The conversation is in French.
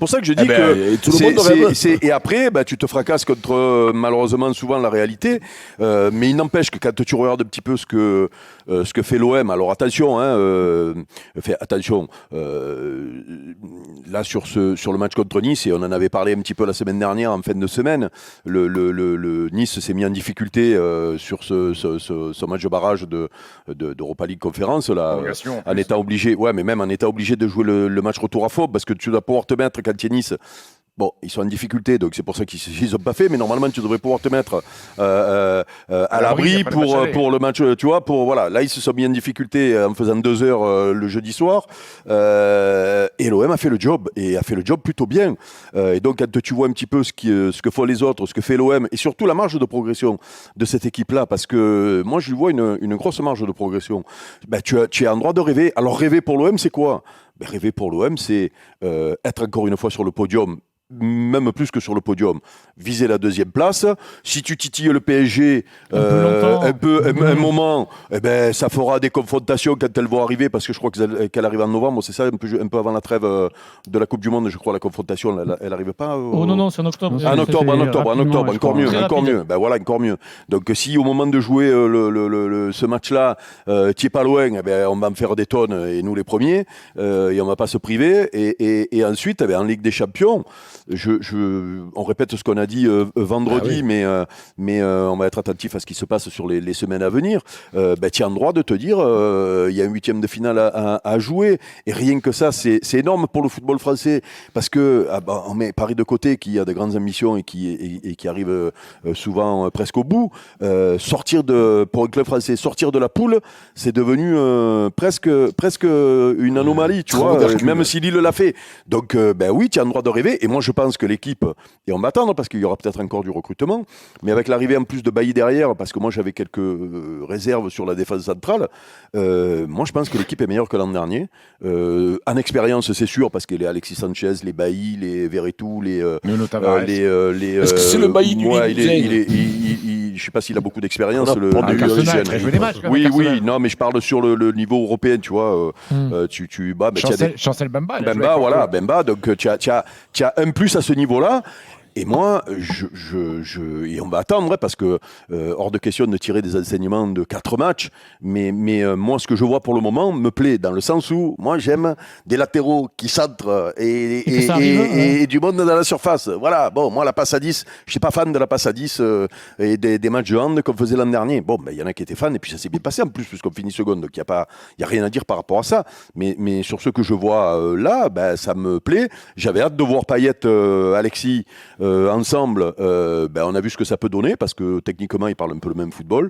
pour ça que je dis que tout le monde rêve. et après, tu te fracasses contre malheureusement souvent la réalité. Mais il n'empêche que quand tu regardes un petit peu ce que fait l'OM, alors attention, là sur le match contre Nice, et on en avait parlé un petit peu la semaine dernière en fin de semaine, le Nice s'est mis en difficulté sur ce match de barrage d'Europa League Conférence là, en étant obligé, mais même en étant obligé de jouer le match retour à Faux, parce que tu dois pouvoir te mettre quand tu es Nice. Bon, ils sont en difficulté, donc c'est pour ça qu'ils n'ont pas fait, mais normalement, tu devrais pouvoir te mettre à l'abri pour le match, tu vois, voilà. Là, ils se sont mis en difficulté en faisant 2 heures le jeudi soir, et l'OM a fait le job, et a fait le job plutôt bien. Et donc, quand tu vois un petit peu ce que font les autres, ce que fait l'OM, et surtout la marge de progression de cette équipe-là, parce que moi, je vois une grosse marge de progression. Tu as en droit de rêver. Alors, rêver pour l'OM, c'est quoi ? Rêver pour l'OM, c'est être encore une fois sur le podium, même plus que sur le podium, viser la 2e place. Si tu titilles le PSG un moment, ça fera des confrontations quand elles vont arriver, parce que je crois qu'elle arrive en novembre, c'est ça, un peu avant la trêve de la Coupe du Monde, je crois, la confrontation, elle n'arrive pas non, c'est en octobre. En octobre, encore mieux. Voilà, encore mieux. Donc si au moment de jouer ce match-là, tu n'es pas loin, on va me faire des tonnes, et nous les premiers, et on ne va pas se priver. Et ensuite, en Ligue des Champions, on répète ce qu'on a dit vendredi, mais on va être attentif à ce qui se passe sur les semaines à venir. Tu as le droit de te dire, il y a un 8e de finale à jouer, et rien que ça, c'est énorme pour le football français, parce que on met Paris de côté, qui a de grandes ambitions et qui arrive souvent presque au bout. Pour un club français, sortir de la poule, c'est devenu presque une anomalie, tu vois, même si Lille l'a fait. Donc, oui, tu as le droit de rêver, et moi, je pense que l'équipe, et on va attendre parce qu'il y aura peut-être encore du recrutement, mais avec l'arrivée en plus de Bailly derrière, parce que moi j'avais quelques réserves sur la défense centrale, moi je pense que l'équipe est meilleure que l'an dernier. En expérience, c'est sûr, parce que les Alexis Sanchez, les Bailly, les Verretou, est-ce que c'est le Bailly du je ne sais pas s'il a beaucoup d'expérience. Oui, non, mais je parle sur le niveau européen, tu vois. Chancel Bemba. Bemba, donc tu as un plus à ce niveau-là. Et moi, et on va attendre, parce que hors de question de tirer des enseignements de 4 matchs, mais moi, ce que je vois pour le moment me plaît, dans le sens où moi, j'aime des latéraux qui centrent et du monde dans la surface. Voilà, bon, moi, la passe à 10, je ne suis pas fan de la passe à 10 et des matchs de hand qu'on faisait l'an dernier. Bon, il y en a qui étaient fans, et puis ça s'est bien passé en plus, puisqu'on finit seconde, donc il n'y a rien à dire par rapport à ça. Mais sur ce que je vois là, ça me plaît. J'avais hâte de voir Payet, Alexis, ensemble, on a vu ce que ça peut donner, parce que techniquement ils parlent un peu le même football.